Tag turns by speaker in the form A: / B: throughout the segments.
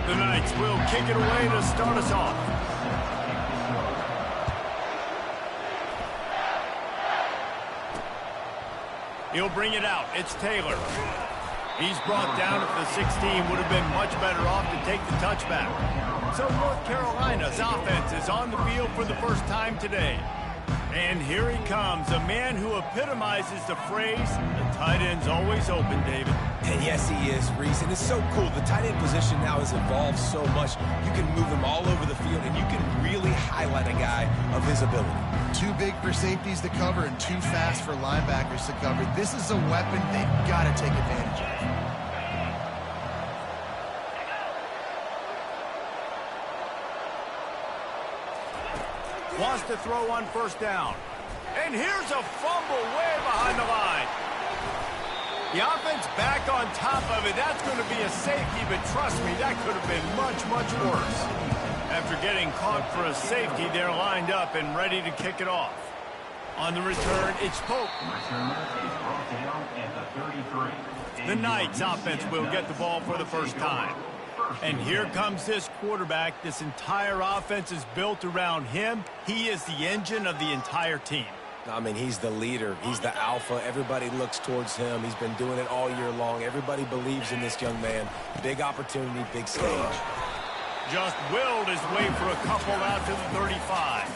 A: The Knights will kick it away to start us off. He'll bring it out. It's Taylor. He's brought down at the 16. Would have been much better off to take the touchback. So North Carolina's offense is on the field for the first time today. And here he comes, a man who epitomizes the phrase, the tight end's always open, David.
B: And yes, he is, Reese. And it's so cool. The tight end position now has evolved so much. You can move him all over the field, and you can really highlight a guy of his ability.
C: Too big for safeties to cover and too fast for linebackers to cover. This is a weapon they've got to take advantage of.
A: Wants to throw on first down. And here's a fumble way behind the line. The offense back on top of it. That's going to be a safety, but trust me, that could have been much, much worse. After getting caught for a safety, they're lined up and ready to kick it off. On the return, it's Pope. The Knights offense will get the ball for the first time. And here comes this quarterback. This entire offense is built around him. He is the engine of the entire team.
B: I mean, he's the leader. He's the alpha. Everybody looks towards him. He's been doing it all year long. Everybody believes in this young man. Big opportunity, big stage.
A: Just willed his way for a couple out to the 35.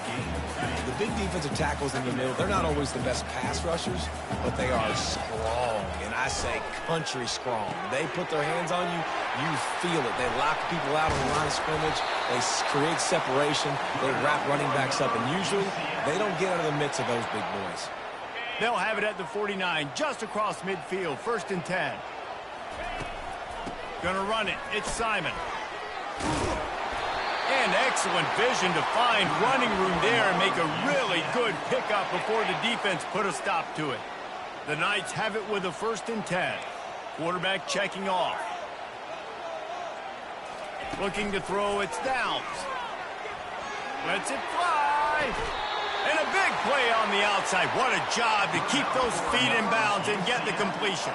B: The big defensive tackles in the middle, they're not always the best pass rushers, but they are strong, and I say country strong. They put their hands on you, you feel it. They lock people out on the line of scrimmage. They create separation. They wrap running backs up, and usually they don't get out of the midst of those big boys.
A: They'll have it at the 49, just across midfield, 1st and 10. Gonna run it. It's Simon. And excellent vision to find running room there and make a really good pickup before the defense put a stop to it. The Knights have it with a 1st and 10. Quarterback checking off. Looking to throw, it's Downs. Lets it fly. And a big play on the outside. What a job to keep those feet in bounds and get the completion.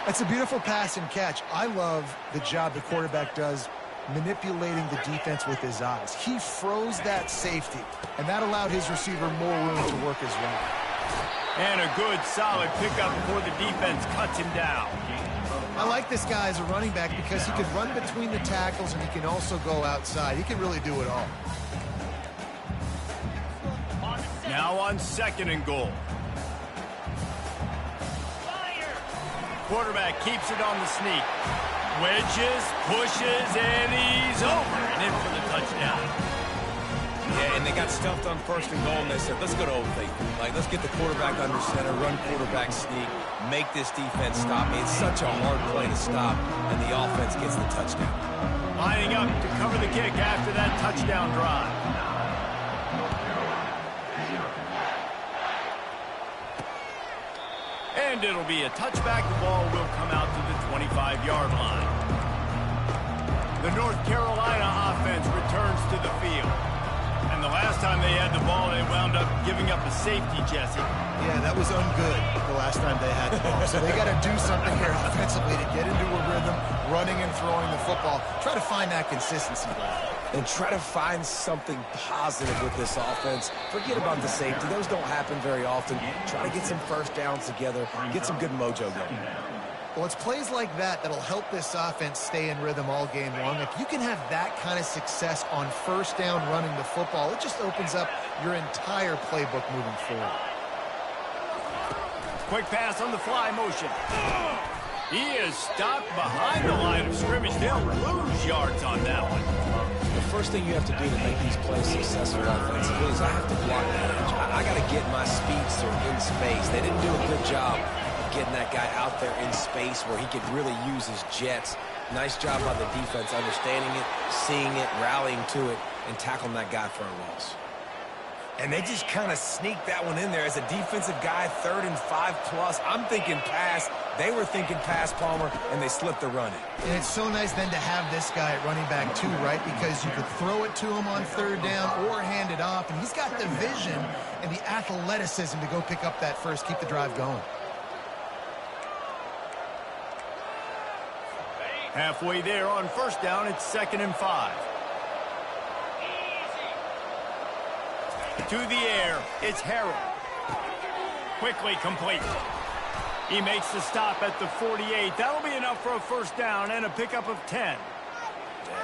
C: That's a beautiful pass and catch. I love the job the quarterback does manipulating the defense with his eyes. He froze that safety, and that allowed his receiver more room to work his route.
A: And a good, solid pickup before the defense cuts him down.
C: I like this guy as a running back because he can run between the tackles and he can also go outside. He can really do it all.
A: Now on 2nd and goal. Quarterback keeps it on the sneak. Wedges, pushes, and he's over and in for the touchdown.
B: Yeah, and they got stuffed on 1st and goal, and they said, let's go to Old Faithful. Like, let's get the quarterback under center, run quarterback sneak, make this defense stop. It's such a hard play to stop, and the offense gets the touchdown.
A: Lining up to cover the kick after that touchdown drive. And it'll be a touchback. The ball will come out to the 25-yard line. The North Carolina offense returns to the field. And the last time they had the ball, they wound up giving up a safety, Jesse.
C: Yeah, that was ungood the last time they had the ball. So they got to do something here offensively to get into a rhythm, running and throwing the football. Try to find that consistency.
B: And try to find something positive with this offense. Forget about the safety. Those don't happen very often. Try to get some first downs together. Get some good mojo going.
C: Well, it's plays like that that'll help this offense stay in rhythm all game long. If you can have that kind of success on 1st down running the football, it just opens up your entire playbook moving forward.
A: Quick pass on the fly motion. He is stopped behind the line of scrimmage. They'll lose yards on that one.
B: The first thing you have to do to make these plays successful offensively is I have to block the edge. I got to get my speedster in space. They didn't do a good job of getting that guy out there in space where he could really use his jets. Nice job by the defense understanding it, seeing it, rallying to it, and tackling that guy for a loss. And they just kind of sneaked that one in there as a defensive guy, 3rd and 5+. I'm thinking pass. They were thinking pass, Palmer, and they slipped the run in.
C: And it's so nice then to have this guy at running back too, right? Because you could throw it to him on 3rd down or hand it off, and he's got the vision and the athleticism to go pick up that first, keep the drive going.
A: Halfway there on first down, it's 2nd and 5. To the air, it's Harrell. Quickly complete. He makes the stop at the 48. That'll be enough for a first down and a pickup of 10.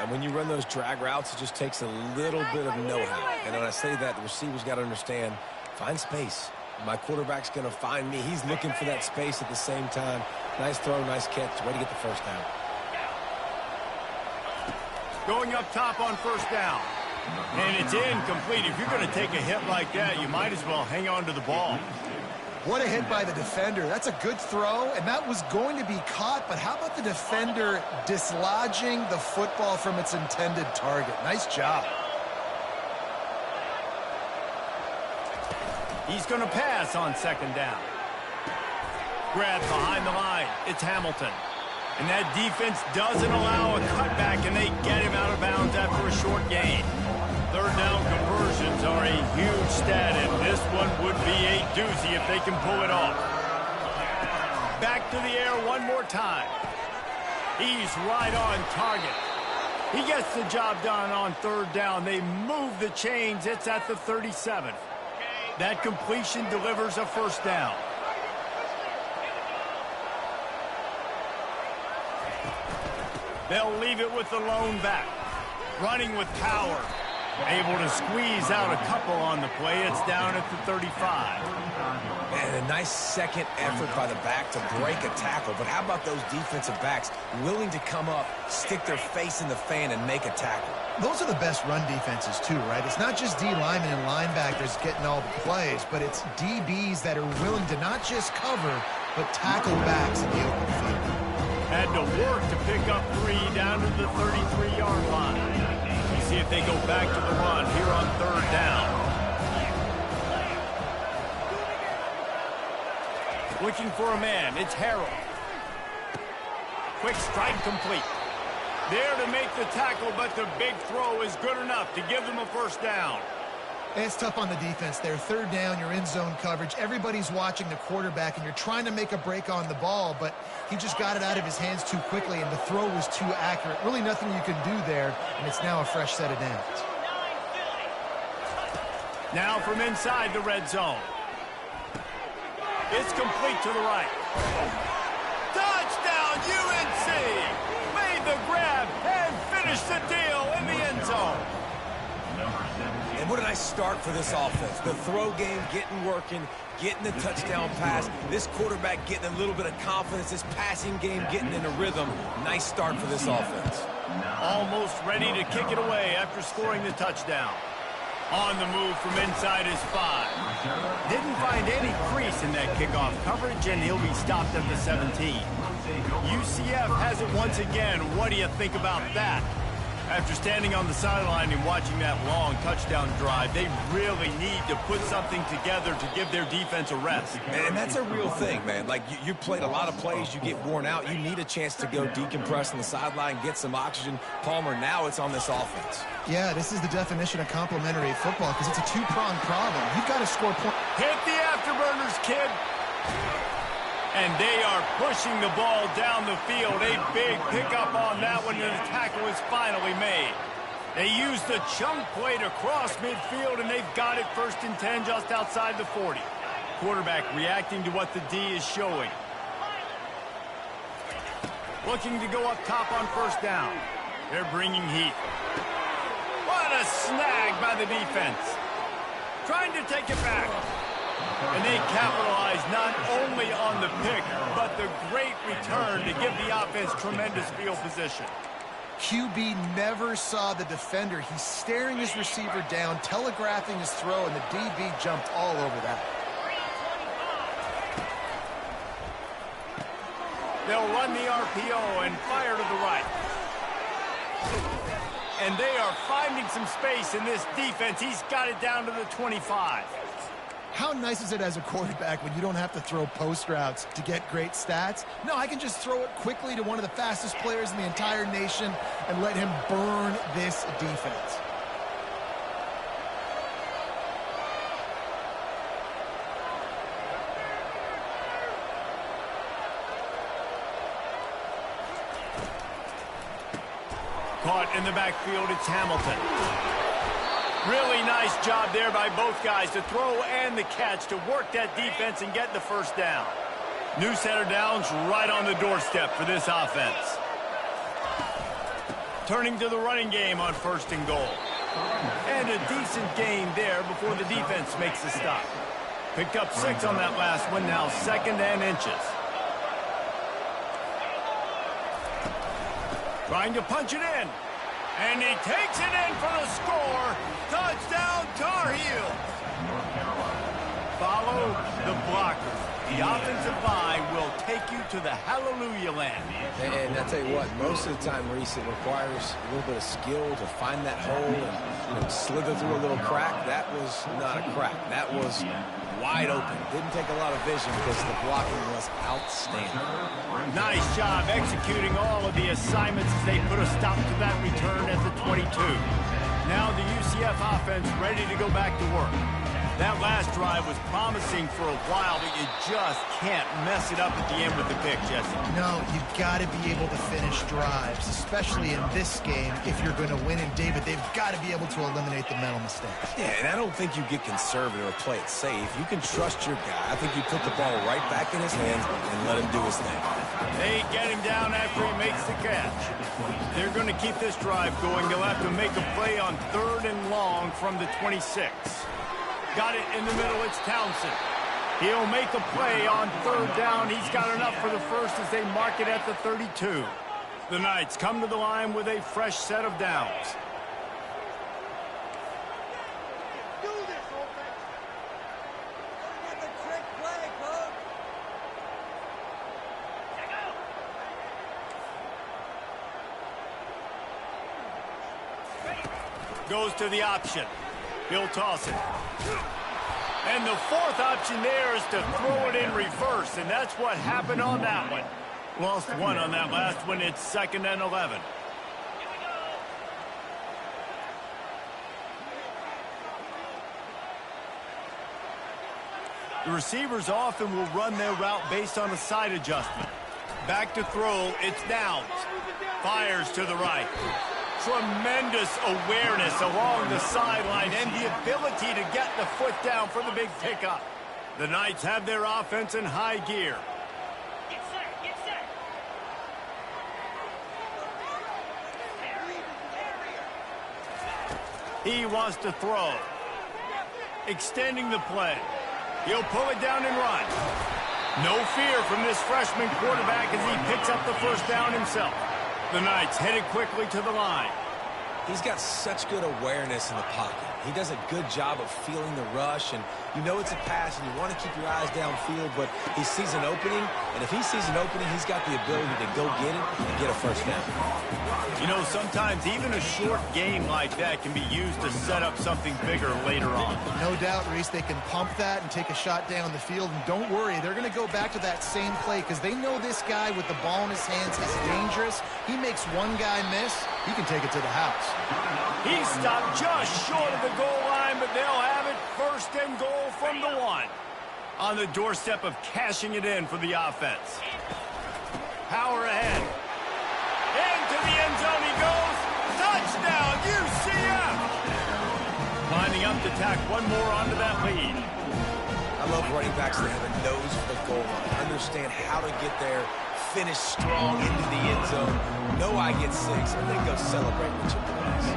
B: And when you run those drag routes, it just takes a little bit of know-how. And when I say that, the receiver's got to understand, find space. My quarterback's going to find me. He's looking for that space at the same time. Nice throw, nice catch. Way to get the first down.
A: Going up top on first down. And it's incomplete. If you're going to take a hit like that, you might as well hang on to the ball.
C: What a hit by the defender. That's a good throw, and that was going to be caught, but how about the defender dislodging the football from its intended target? Nice job.
A: He's going to pass on 2nd down. Grabbed behind the line. It's Hamilton. And that defense doesn't allow a cutback, and they get him out of bounds after a short gain. 3rd down conversions are a huge stat, and this one would be a doozy if they can pull it off. Back to the air one more time. He's right on target. He gets the job done on 3rd down. They move the chains. It's at the 37. That completion delivers a first down. They'll leave it with the lone back. Running with power. Able to squeeze out a couple on the play. It's down at the 35.
B: And a nice second effort by the back to break a tackle. But how about those defensive backs willing to come up, stick their face in the fan, and make a tackle?
C: Those are the best run defenses, too, right? It's not just D linemen and linebackers getting all the plays, but it's DBs that are willing to not just cover, but tackle backs in the open field.
A: Had to work to pick up 3 down to the 33-yard line. You see if they go back to the run here on 3rd down. Looking for a man. It's Harrell. Quick strike complete. There to make the tackle, but the big throw is good enough to give them a first down.
C: It's tough on the defense there. 3rd down, you're in zone coverage. Everybody's watching the quarterback, and you're trying to make a break on the ball, but he just got it out of his hands too quickly, and the throw was too accurate. Really nothing you can do there, and it's now a fresh set of downs.
A: Now from inside the red zone. It's complete to the right. Touchdown, UNC! Made the grab and finished the deal in the end zone.
B: And what a nice start for this offense. The throw game getting working, getting the touchdown pass. This quarterback getting a little bit of confidence. This passing game getting in a rhythm. Nice start for this offense.
A: Almost ready to kick it away after scoring the touchdown. On the move from inside his 5. Didn't find any crease in that kickoff coverage, and he'll be stopped at the 17. UCF has it once again. What do you think about that? After standing on the sideline and watching that long touchdown drive, they really need to put something together to give their defense a rest.
B: And that's a real thing, man. Like, you played a lot of plays, you get worn out. You need a chance to go decompress on the sideline, get some oxygen. Palmer, now it's on this offense.
C: Yeah, this is the definition of complementary football because it's a two-pronged problem. You've got to score points.
A: Hit the afterburners, kid. And they are pushing the ball down the field. A big pickup on that one, and the tackle is finally made. They used the chunk play to cross midfield, and they've got it 1st and 10 just outside the 40. Quarterback reacting to what the D is showing. Looking to go up top on 1st down. They're bringing heat. What a snag by the defense. Trying to take it back. And they capitalize not only on the pick, but the great return to give the offense tremendous field position.
C: QB never saw the defender. He's staring his receiver down, telegraphing his throw, and the DB jumped all over that.
A: They'll run the RPO and fire to the right. And they are finding some space in this defense. He's got it down to the 25.
C: How nice is it as a quarterback when you don't have to throw post routes to get great stats? No, I can just throw it quickly to one of the fastest players in the entire nation and let him burn this defense.
A: Caught in the backfield, it's Hamilton. Really nice job there by both guys to throw and the catch to work that defense and get the first down. New center downs right on the doorstep for this offense. Turning to the running game on 1st and goal. And a decent gain there before the defense makes the stop. Picked up 6 on that last one, now 2nd and inches. Trying to punch it in. And he takes it in for the score. Touchdown, Tar Heels. Follow the blocker. The offensive line will take you to the hallelujah land.
B: And I tell you what, most of the time, Reese, it requires a little bit of skill to find that hole and slither through a little crack. That was not a crack. That was wide open. Didn't take a lot of vision because the blocking was outstanding.
A: Nice job executing all of the assignments as they put a stop to that return at the 22. Now the UCF offense ready to go back to work. That last drive was promising for a while, but you just can't mess it up at the end with the pick, Jesse.
C: No, you've got to be able to finish drives, especially in this game. If you're going to win, and David, they've got to be able to eliminate the mental mistakes.
B: Yeah, and I don't think you get conservative or play it safe. You can trust your guy. I think you put the ball right back in his hands and let him do his thing.
A: They get him down after he makes the catch. They're going to keep this drive going. They'll have to make a play on 3rd and long from the 26. Got it in the middle, it's Townsend. He'll make a play on 3rd down. He's got enough for the first as they mark it at the 32. The Knights come to the line with a fresh set of downs. Goes to the option. He'll toss it. And the 4th option there is to throw it in reverse, and that's what happened on that one. Lost 1 on that last one. It's 2nd and 11. The receivers often will run their route based on a side adjustment. Back to throw, it's Downs. Fires to the right. Tremendous awareness along the sideline and the ability to get the foot down for the big pickup. The Knights have their offense in high gear.
D: Get set, get set.
A: He wants to throw. Extending the play. He'll pull it down and run. No fear from this freshman quarterback as he picks up the first down himself. The Knights headed quickly to the line.
B: He's got such good awareness in the pocket. He does a good job of feeling the rush, and you know it's a pass, and you want to keep your eyes downfield, but he sees an opening, and if he sees an opening, he's got the ability to go get it and get a first down.
A: You know, sometimes even a short gain like that can be used to set up something bigger later on.
C: No doubt, Reese, they can pump that and take a shot down the field, and don't worry, they're going to go back to that same play because they know this guy with the ball in his hands is dangerous. He makes one guy miss, he can take it to the house.
A: He stopped just short of the goal line, but they'll have it 1st and goal from the 1. On the doorstep of cashing it in for the offense. Power ahead. Into the end zone he goes. Touchdown, UCF! Lining up to tack one more onto that lead.
B: I love running backs that have a nose for the goal line. Understand how to get there, finish strong into the end zone. Know I get 6, and then go celebrate with your boys.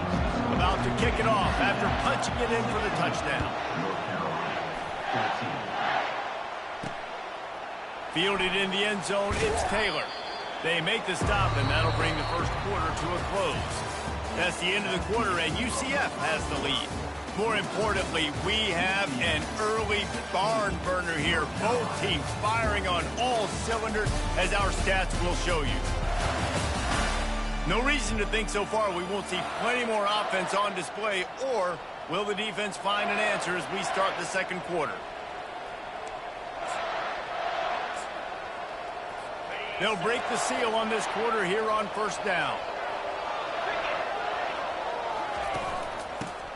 A: About to kick it off after punching it in for the touchdown. Fielded in the end zone, it's Taylor. They make the stop, and that'll bring the first quarter to a close. That's the end of the quarter, and UCF has the lead. More importantly, we have an early barn burner here. Both teams firing on all cylinders, as our stats will show you. No reason to think so far we won't see plenty more offense on display, or will the defense find an answer as we start the second quarter? They'll break the seal on this quarter here on 1st down.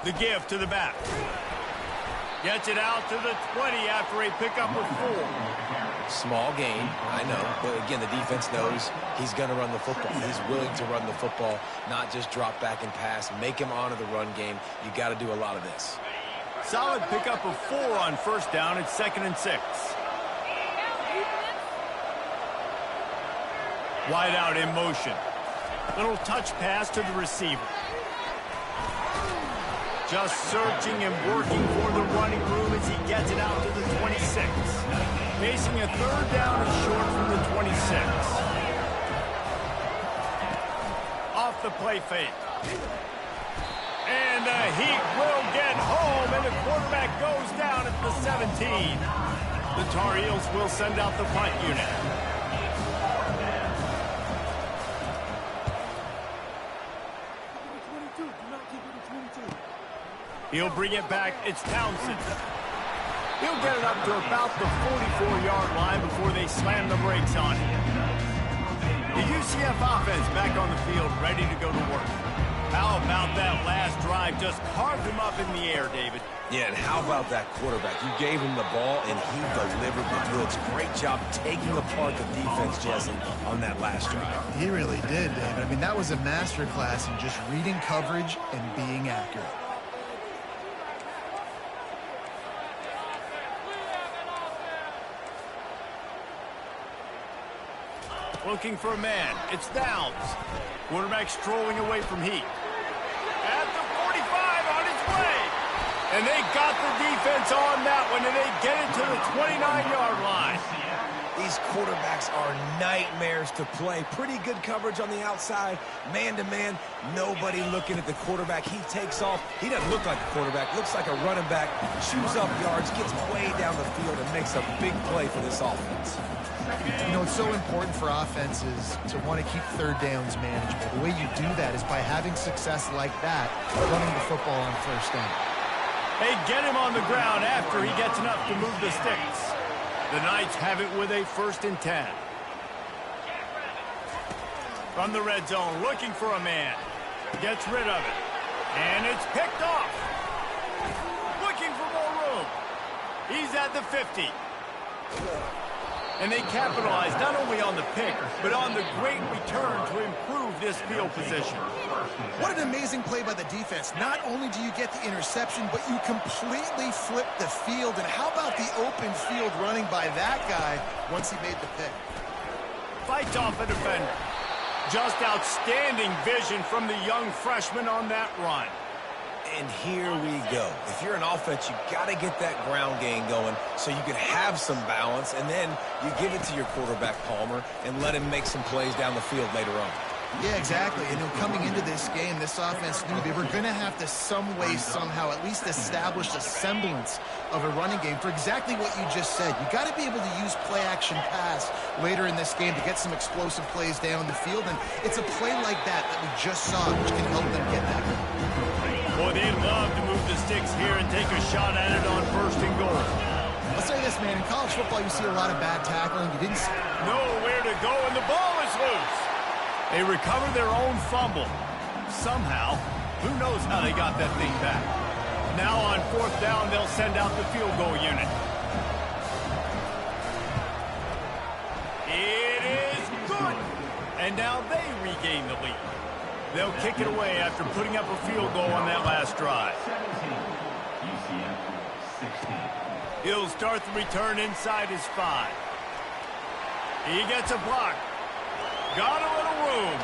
A: The give to the back. Gets it out to the 20 after a pickup of 4.
B: Small gain, I know. But again, the defense knows he's going to run the football. He's willing to run the football, not just drop back and pass. Make him honor the run game. You got to do a lot of this.
A: Solid pickup of 4 on first down. It's 2nd and 6. Wide out in motion. Little touch pass to the receiver. Just searching and working for the running room as he gets it out to the 26. Facing a 3rd down and short from the 26. Off the play fake. And the Heat will get home, and the quarterback goes down at the 17. The Tar Heels will send out the punt unit. He'll bring it back. It's Townsend. He'll get it up to about the 44-yard line before they slam the brakes on it. The UCF offense back on the field, ready to go to work. How about that last drive? Just carved him up in the air, David.
B: Yeah, and how about that quarterback? You gave him the ball, and he delivered the goods. Great job taking apart the defense, Jesse, on that last drive.
C: He really did, David. I mean, that was a masterclass in just reading coverage and being accurate.
A: Looking for a man. It's Downs. Quarterback strolling away from Heat. At the 45 on his way. And they got the defense on that one, and they get it to the 29-yard line.
B: These quarterbacks are nightmares to play. Pretty good coverage on the outside. Man-to-man, nobody looking at the quarterback. He takes off. He doesn't look like a quarterback. Looks like a running back. Chews up yards, gets way down the field, and makes a big play for this offense.
C: You know, it's so important for offenses to want to keep 3rd downs manageable. The way you do that is by having success like that, running the football on 1st down.
A: They get him on the ground after he gets enough to move the sticks. The Knights have it with a 1st and 10. From the red zone, looking for a man. Gets rid of it. And it's picked off. Looking for more room. He's at the 50. And they capitalize not only on the pick, but on the great return to improve this field position.
C: What an amazing play by the defense. Not only do you get the interception, but you completely flip the field. And how about the open field running by that guy once he made the pick?
A: Fights off a defender. Just outstanding vision from the young freshman on that run.
B: And here we go. If you're an offense, you got to get that ground game going so you can have some balance, and then you give it to your quarterback, Palmer, and let him make some plays down the field later on.
C: Yeah, exactly. And coming into this game, this offense knew they were going to have to some way, somehow, at least establish a semblance of a running game for exactly what you just said. You got to be able to use play-action pass later in this game to get some explosive plays down the field, and it's a play like that that we just saw, which can help them get that going.
A: Boy, they'd love to move the sticks here and take a shot at it on 1st and goal.
C: I'll say this, man. In college football, you see a lot of bad tackling. You didn't see
A: nowhere to go, and the ball is loose. They recover their own fumble. Somehow, who knows how they got that thing back. Now on 4th down, they'll send out the field goal unit. It is good. And now they regain the lead. They'll kick it away after putting up a field goal on that last drive. He'll start the return inside his 5. He gets a block. Got a little room.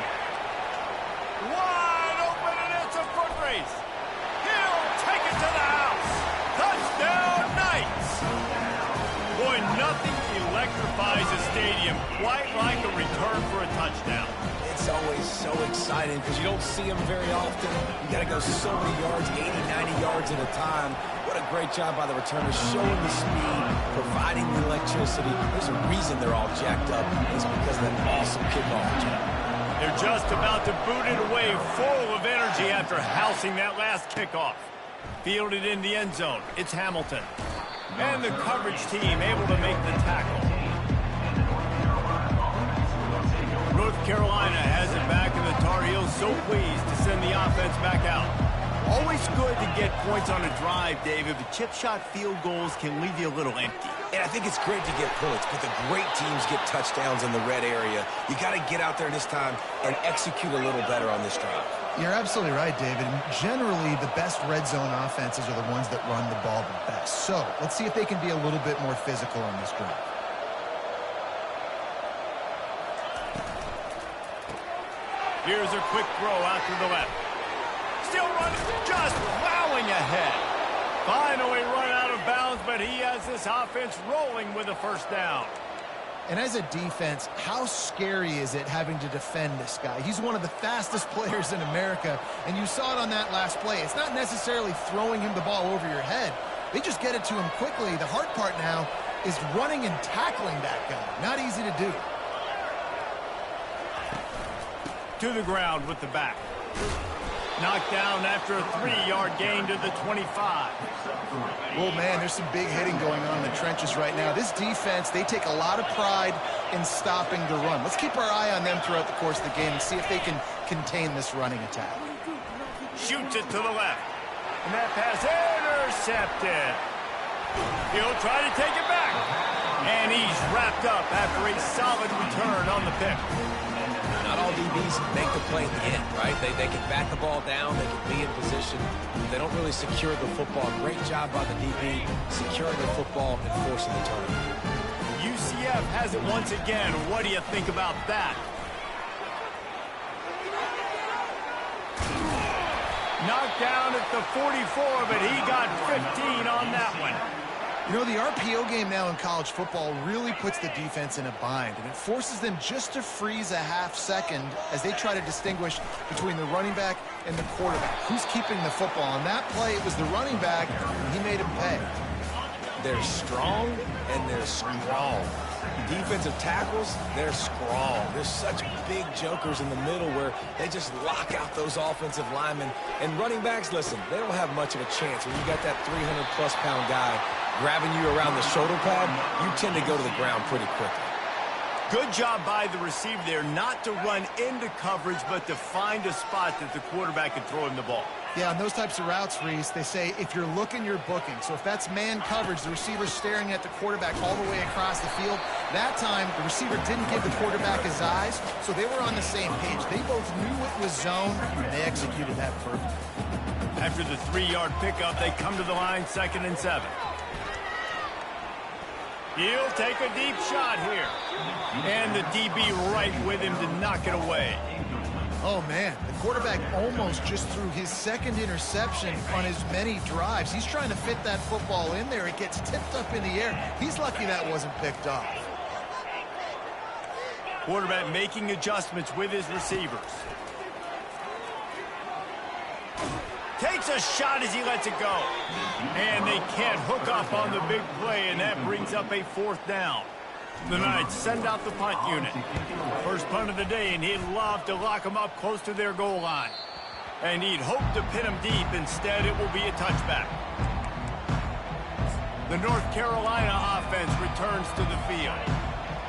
A: Wide open, and it's a foot race. He'll take it to the house. Touchdown, Knights. Boy, nothing electrifies a stadium quite like a return for a touchdown.
B: It's always so exciting because you don't see them very often. You got to go so many yards, 80, 90 yards at a time. What a great job by the returners, showing the speed, providing the electricity. There's a reason they're all jacked up. It's because of that awesome kickoff return.
A: They're just about to boot it away, full of energy after housing that last kickoff. Fielded in the end zone. It's Hamilton. And the coverage team able to make the tackle. North Carolina has it back, and the Tar Heels so pleased to send the offense back out. Always good to get points on a drive, David, but chip shot field goals can leave you a little empty.
B: And I think it's great to get points, but the great teams get touchdowns in the red area. You got to get out there this time and execute a little better on this drive.
C: You're absolutely right, David. Generally, the best red zone offenses are the ones that run the ball the best. So let's see if they can be a little bit more physical on this drive.
A: Here's a quick throw out to the left. Still running, just plowing ahead. Finally run out of bounds, but he has this offense rolling with a first down.
C: And as a defense, how scary is it having to defend this guy? He's one of the fastest players in America, and you saw it on that last play. It's not necessarily throwing him the ball over your head. They just get it to him quickly. The hard part now is running and tackling that guy. Not easy to do.
A: To the ground with the back. Knocked down after a 3-yard gain to the 25.
C: Well, man, there's some big hitting going on in the trenches right now. This defense, they take a lot of pride in stopping the run. Let's keep our eye on them throughout the course of the game and see if they can contain this running attack.
A: Shoots it to the left. And that pass intercepted. He'll try to take it back. And he's wrapped up after a solid return on the pick.
B: Not all DBs make the play at the end, right? They can bat the ball down, they can be in position. They don't really secure the football. Great job by the DB securing the football and forcing the turnover.
A: UCF has it once again. What do you think about that? Knocked down at the 44, but he got 15 on that one.
C: You know, the RPO game now in college football really puts the defense in a bind, and it forces them just to freeze a half second as they try to distinguish between the running back and the quarterback. Who's keeping the football? On that play, it was the running back, and he made him pay.
B: They're strong, and they're strong. Defensive tackles, they're strong. There's such big jokers in the middle where they just lock out those offensive linemen. And running backs, listen, they don't have much of a chance. When you got that 300-plus pound guy grabbing you around the shoulder pad, you tend to go to the ground pretty quickly.
A: Good job by the receiver there not to run into coverage, but to find a spot that the quarterback can throw him the ball.
C: Yeah, on those types of routes, Reese, they say if you're looking, you're booking. So if that's man coverage, the receiver's staring at the quarterback all the way across the field. That time, the receiver didn't give the quarterback his eyes, so they were on the same page. They both knew it was zone, and they executed that perfectly.
A: After the 3-yard pickup, they come to the line, 2nd and 7. He'll take a deep shot here. And the DB right with him to knock it away.
C: Oh, man, the quarterback almost just threw his second interception on as many drives. He's trying to fit that football in there. It gets tipped up in the air. He's lucky that wasn't picked off.
A: Quarterback making adjustments with his receivers. Takes a shot as he lets it go. And they can't hook up on the big play, and that brings up a 4th down. The Knights send out the punt unit. First punt of the day, and he'd love to lock them up close to their goal line. And he'd hope to pin them deep. Instead, it will be a touchback. The North Carolina offense returns to the field.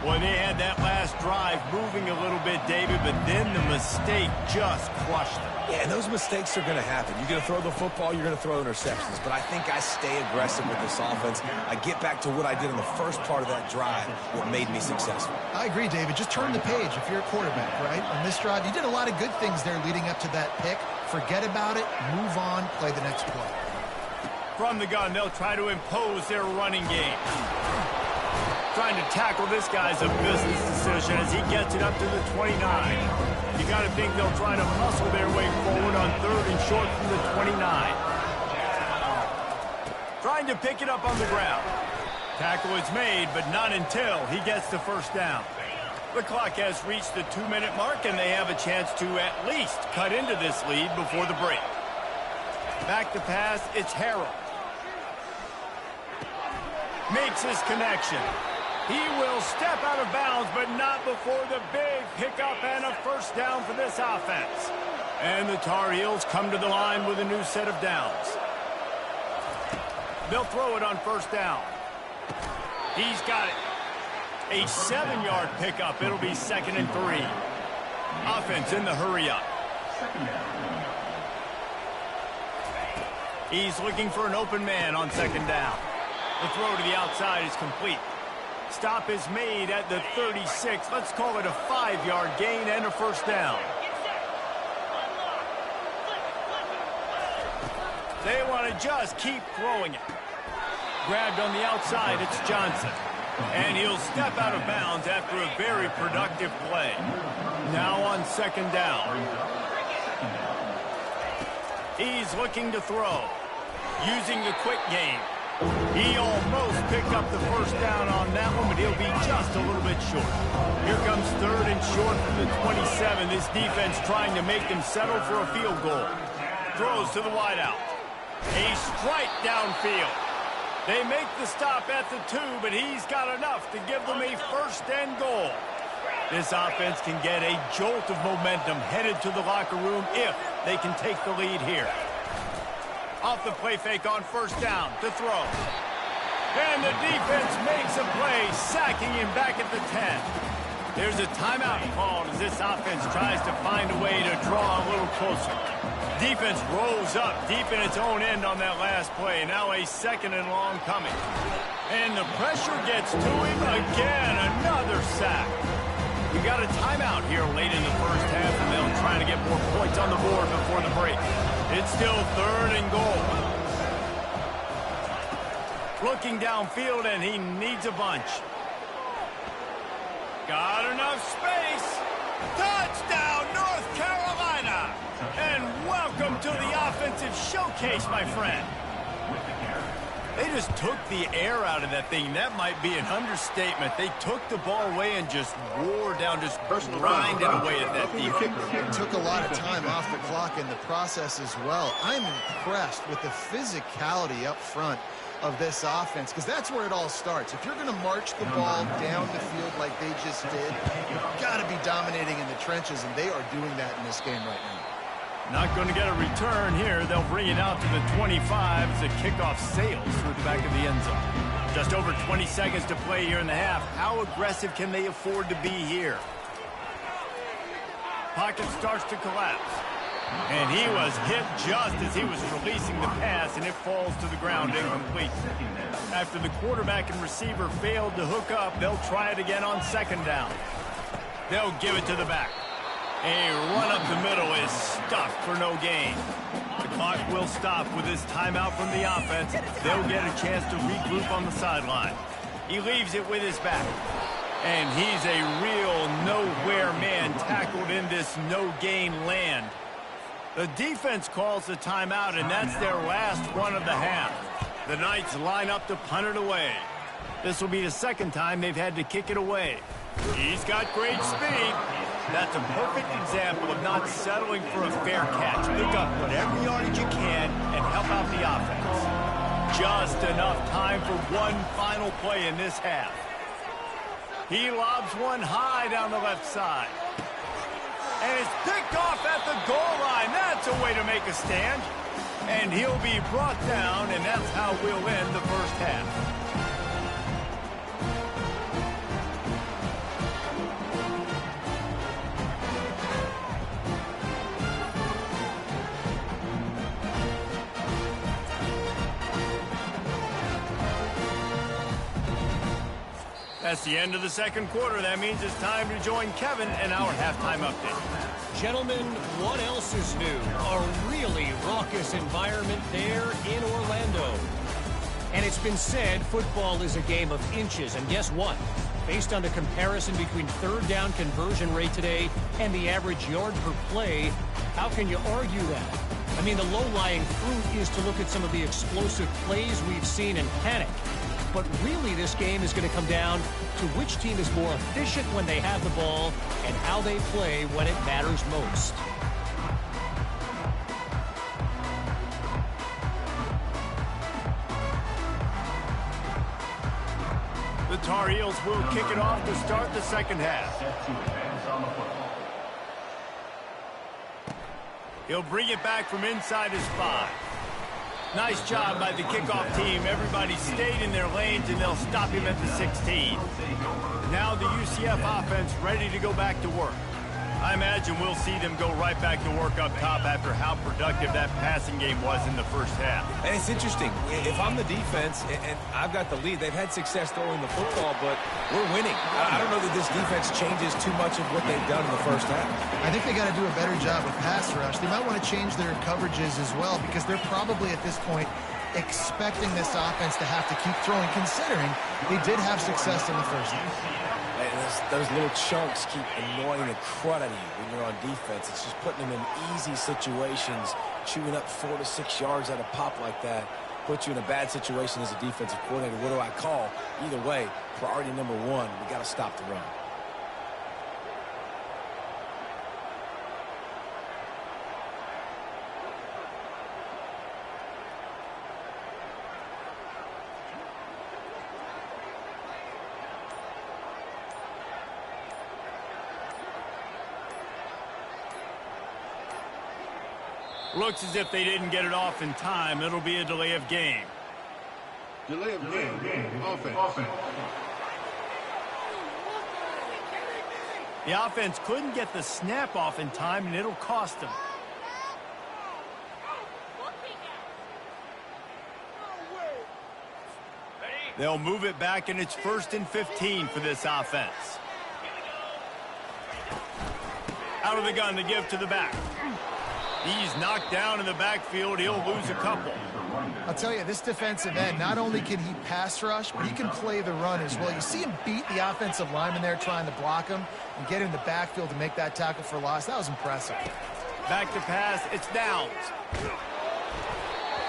A: Boy, they had that last drive moving a little bit, David, but then the mistake just crushed them.
B: Yeah, and those mistakes are going to happen. You're going to throw the football, you're going to throw interceptions. But I think I stay aggressive with this offense. I get back to what I did in the first part of that drive, what made me successful.
C: I agree, David. Just turn the page if you're a quarterback, right? On this drive, you did a lot of good things there leading up to that pick. Forget about it, move on, play the next play.
A: From the gun, they'll try to impose their running game. Trying to tackle this guy's a business decision as he gets it up to the 29. You got to think they'll try to muscle their way forward on 3rd and short from the 29. Trying to pick it up on the ground. Tackle is made, but not until he gets the first down. The clock has reached the 2-minute mark, and they have a chance to at least cut into this lead before the break. Back to pass, it's Harrell. Makes his connection. He will step out of bounds, but not before the big pickup and a first down for this offense. And the Tar Heels come to the line with a new set of downs. They'll throw it on first down. He's got it. A 7-yard pickup. It'll be 2nd and 3. Offense in the hurry up. He's looking for an open man on 2nd down. The throw to the outside is complete. Stop is made at the 36. Let's call it a 5-yard gain and a first down. They want to just keep throwing it. Grabbed on the outside, it's Johnson. And he'll step out of bounds after a very productive play. Now on second down. He's looking to throw. Using the quick game. He almost picked up the first down on that one, but he'll be just a little bit short. Here comes third and short from the 27. This defense trying to make them settle for a field goal. Throws to the wideout. A strike downfield. They make the stop at the 2, but he's got enough to give them a first and goal. This offense can get a jolt of momentum headed to the locker room if they can take the lead here. Off the play fake on first down to throw. And the defense makes a play, sacking him back at the 10. There's a timeout called as this offense tries to find a way to draw a little closer. Defense rolls up deep in its own end on that last play. Now a second and long coming. And the pressure gets to him again. Another sack. We got a timeout here late in the first half, and they'll try to get more points on the board before the break. It's still third and goal. Looking downfield, and he needs a bunch. Got enough space. Touchdown, North Carolina. And welcome to the offensive showcase, my friend. They just took the air out of that thing. That might be an understatement. They took the ball away and just wore down, just grinded away at that defense.
C: It took a lot of time off the clock in the process as well. I'm impressed with the physicality up front of this offense, because that's where it all starts. If you're going to march the ball down the field like they just did, you've got to be dominating in the trenches, and they are doing that in this game right now.
A: Not going to get a return here. They'll bring it out to the 25 as the kickoff sails through the back of the end zone. Just over 20 seconds to play here in the half. How aggressive can they afford to be here? Pocket starts to collapse. And he was hit just as he was releasing the pass, and it falls to the ground incomplete. After the quarterback and receiver failed to hook up, they'll try it again on second down. They'll give it to the back. A run up the middle is stuffed for no gain. The clock will stop with this timeout from the offense. They'll get a chance to regroup on the sideline. He leaves it with his back. And he's a real nowhere man tackled in this no-gain land. The defense calls the timeout, and that's their last one of the half. The Knights line up to punt it away. This will be the second time they've had to kick it away. He's got great speed. That's a perfect example of not settling for a fair catch. Pick up whatever yardage you can and help out the offense. Just enough time for one final play in this half. He lobs one high down the left side. And it's picked off at the goal line. That's a way to make a stand. And he'll be brought down, and that's how we'll end the first half. That's the end of the second quarter. That means it's time to join Kevin in our halftime update.
E: Gentlemen, what else is new? A really raucous environment there in Orlando. And it's been said football is a game of inches. And guess what? Based on the comparison between third down conversion rate today and the average yard per play, how can you argue that? I mean, the low-lying fruit is to look at some of the explosive plays we've seen and panic. But really, this game is going to come down to which team is more efficient when they have the ball and how they play when it matters most.
A: The Tar Heels will kick it off to start the second half. He'll bring it back from inside his 5. Nice job by the kickoff team. Everybody stayed in their lanes, and they'll stop him at the 16. Now the UCF offense ready to go back to work. I imagine we'll see them go right back to work up top after how productive that passing game was in the first half.
B: And it's interesting. If I'm the defense and I've got the lead, they've had success throwing the football, but we're winning. I don't know that this defense changes too much of what they've done in the first half.
C: I think they got to do a better job with pass rush. They might want to change their coverages as well because they're probably at this point expecting this offense to have to keep throwing, considering they did have success in the first half.
B: And those little chunks keep annoying the crud out of you when you're on defense. It's just putting them in easy situations, chewing up 4 to 6 yards at a pop like that. Puts you in a bad situation as a defensive coordinator. What do I call? Either way, priority number one, we got to stop the run.
A: Looks as if they didn't get it off in time. It'll be a delay of game.
F: Delay of game. Offense.
A: The offense couldn't get the snap off in time, and it'll cost them. They'll move it back, and it's 1st and 15 for this offense. Out of the gun, the give to the back. He's knocked down in the backfield. He'll lose a couple.
C: I'll tell you, this defensive end, not only can he pass rush, but he can play the run as well. You see him beat the offensive lineman there trying to block him and get in the backfield to make that tackle for loss. That was impressive.
A: Back to pass. It's downs.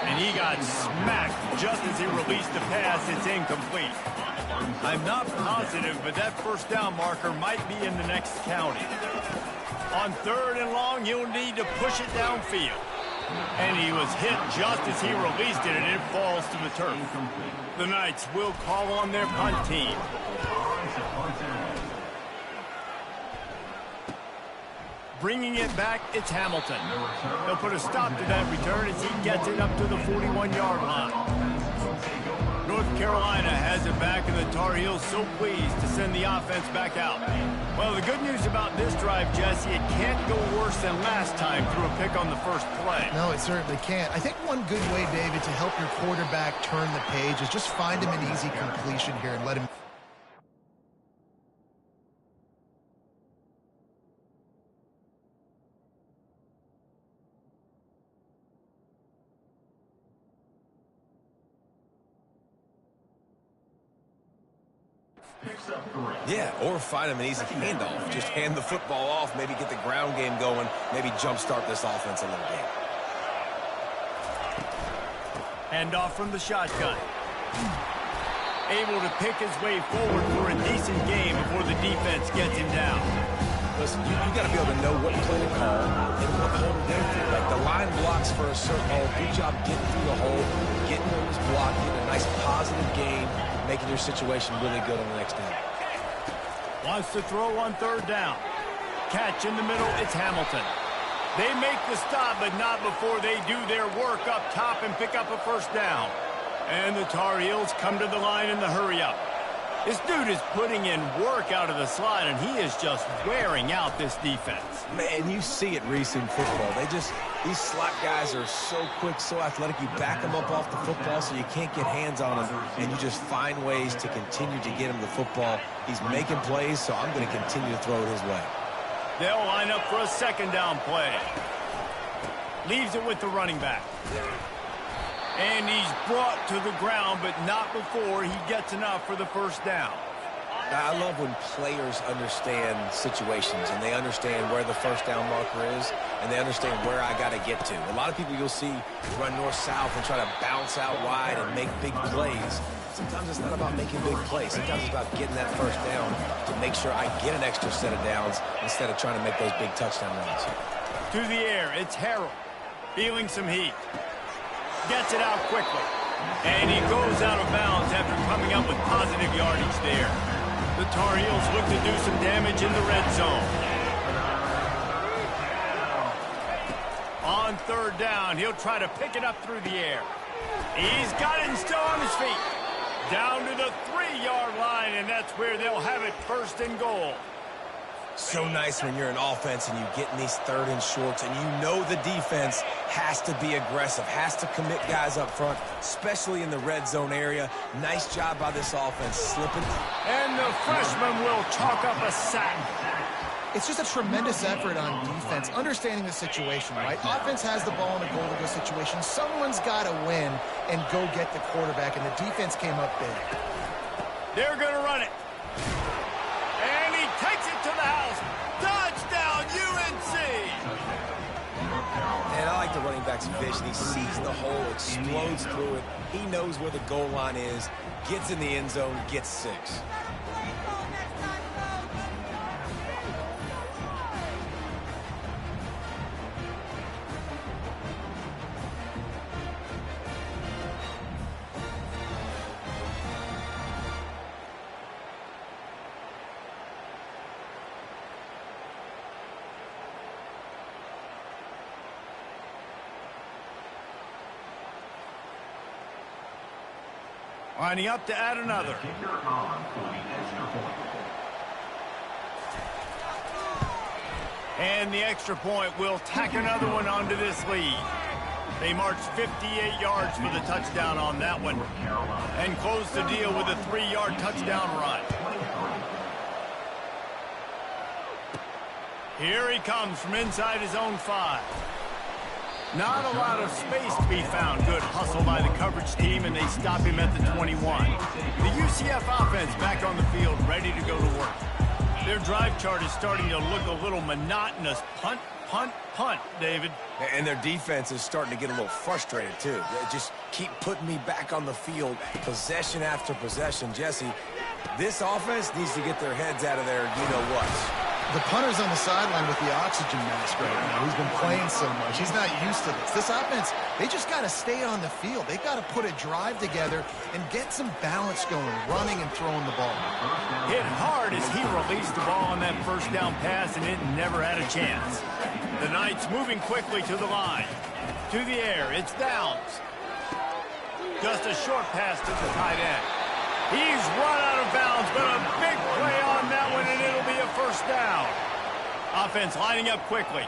A: And he got smacked just as he released the pass. It's incomplete. I'm not positive, but that first down marker might be in the next county. On 3rd and long, he'll need to push it downfield. And he was hit just as he released it, and it falls to the turf. The Knights will call on their punt team. Bringing it back, it's Hamilton. They'll put a stop to that return as he gets it up to the 41-yard line. North Carolina has it back, and the Tar Heels so pleased to send the offense back out. Well, the good news about this drive, Jesse, it can't go worse than last time through a pick on the first play.
C: No, it certainly can't. I think one good way, David, to help your quarterback turn the page is just find him an easy completion here and let him...
B: Yeah, or find him an easy handoff. Just hand the football off, maybe get the ground game going, maybe jumpstart this offense a little bit.
A: Handoff from the shotgun. Able to pick his way forward for a decent game before the defense gets him down.
B: Listen, you got to be able to know what play to call and what hole to go through. Like the line blocks for a certain hole. Good job getting through the hole, getting where it was blocked, getting a nice positive game, making your situation really good on the next down.
A: Wants to throw on 3rd down. Catch in the middle, it's Hamilton. They make the stop, but not before they do their work up top and pick up a first down. And the Tar Heels come to the line in the hurry-up. This dude is putting in work out of the slot, and he is just wearing out this defense.
B: Man, you see it, Reese, in football. These slot guys are so quick, so athletic. You back them up off the football so you can't get hands on them, and you just find ways to continue to get him the football. He's making plays, so I'm going to continue to throw it his way.
A: They'll line up for a 2nd down play. Leaves it with the running back. And he's brought to the ground, but not before he gets enough for the first down.
B: I love when players understand situations and they understand where the first down marker is and they understand where I got to get to. A lot of people you'll see run north-south and try to bounce out wide and make big plays. Sometimes it's not about making big plays. Sometimes it's about getting that first down to make sure I get an extra set of downs instead of trying to make those big touchdown runs.
A: To the air, it's Harrell. Feeling some heat. Gets it out quickly. And he goes out of bounds after coming up with positive yardage there. The Tar Heels look to do some damage in the red zone. On 3rd down, he'll try to pick it up through the air. He's got it and still on his feet. Down to the 3-yard line, and that's where they'll have it 1st and goal.
B: So nice when you're an offense and you get in these third and shorts and you know the defense has to be aggressive, has to commit guys up front, especially in the red zone area. Nice job by this offense, slipping.
A: And the freshman will chalk up a sack.
C: It's just a tremendous effort on defense, understanding the situation, right? Offense has the ball in a goal-to-go situation. Someone's got to win and go get the quarterback, and the defense came up big.
A: They're going to run it. And he takes it to the house. Touchdown, UNC!
B: And I like the running back's vision. He sees the hole, explodes through it. He knows where the goal line is, gets in the end zone, gets 6.
A: Lining up to add another. And the extra point will tack another one onto this lead. They marched 58 yards for the touchdown on that one and closed the deal with a 3-yard touchdown run. Here he comes from inside his own 5. Not a lot of space to be found. Good hustle by the coverage team, and they stop him at the 21. The UCF offense back on the field, ready to go to work. Their drive chart is starting to look a little monotonous. Punt, punt, punt, David.
B: And their defense is starting to get a little frustrated, too. They just keep putting me back on the field, possession after possession. Jesse, this offense needs to get their heads out of there, you-know-what.
C: The punter's on the sideline with the oxygen mask right now. He's been playing so much. He's not used to this. This offense, they just got to stay on the field. They've got to put a drive together and get some balance going, running and throwing the ball.
A: Hit hard as he released the ball on that first down pass, and it never had a chance. The Knights moving quickly to the line. To the air, it's Downs. Just a short pass to the tight end. He's run out of bounds, but a big play on that one, and it'll be a first down. Offense lining up quickly.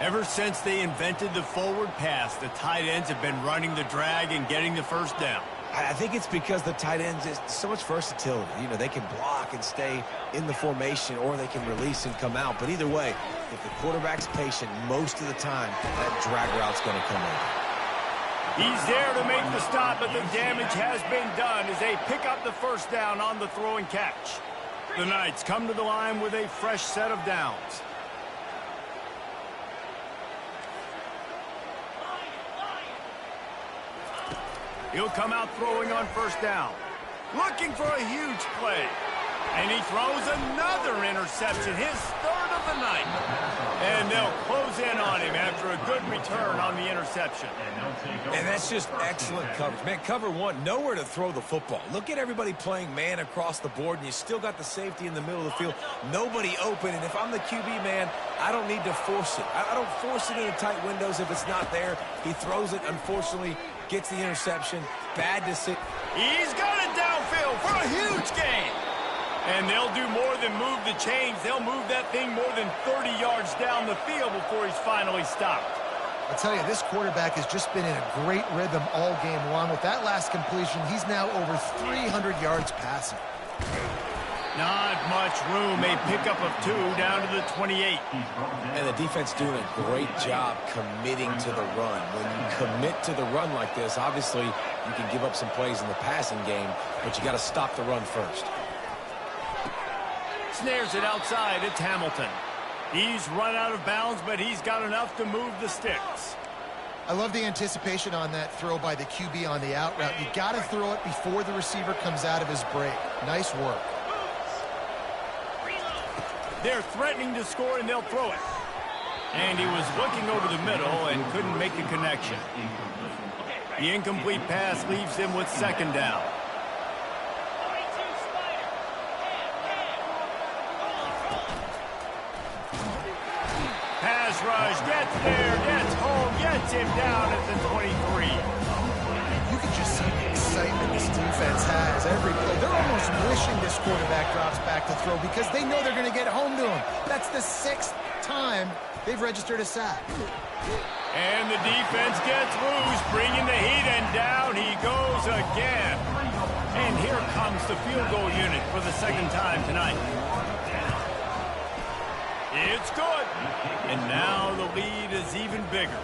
A: Ever since they invented the forward pass, the tight ends have been running the drag and getting the first down.
B: I think it's because the tight ends is so much versatility. You know, they can block and stay in the formation, or they can release and come out. But either way, if the quarterback's patient most of the time, that drag route's going to come in.
A: He's there to make the stop, but the damage has been done as they pick up the first down on the throw and catch. The Knights come to the line with a fresh set of downs. He'll come out throwing on first down. Looking for a huge play. And he throws another interception, his third of the night. And they'll close in on him after a good return on the interception.
B: And that's just excellent coverage. Man, cover one, nowhere to throw the football. Look at everybody playing man across the board, and you still got the safety in the middle of the field. Nobody open, and if I'm the QB, man, I don't need to force it. I don't force it into tight windows if it's not there. He throws it, unfortunately, gets the interception. Bad decision.
A: He's got it downfield for a huge gain. And they'll do more than move the chains. They'll move that thing more than 30 yards down the field before he's finally stopped.
C: I tell you, this quarterback has just been in a great rhythm all game long. With that last completion, he's now over 300 yards passing.
A: Not much room. A pickup of 2 down to the 28.
B: And the defense doing a great job committing to the run. When you commit to the run like this, obviously you can give up some plays in the passing game, but you got to stop the run first.
A: Snares it outside. It's Hamilton. He's run out of bounds, but he's got enough to move the sticks.
C: I love the anticipation on that throw by the QB on the out route. You got to throw it before the receiver comes out of his break. Nice work.
A: They're threatening to score, and they'll throw it. And he was looking over the middle and couldn't make the connection. The incomplete pass leaves him with second down. Pass rush, gets there, gets home, gets him down at the 23.
C: You can just see the excitement this defense has every play. They're almost wishing this quarterback drops back to throw because they know they're going to get home to him. That's the 6th time they've registered a sack.
A: And the defense gets loose, bringing the heat, and down he goes again. And here comes the field goal unit for the 2nd time tonight. It's good. And now the lead is even bigger.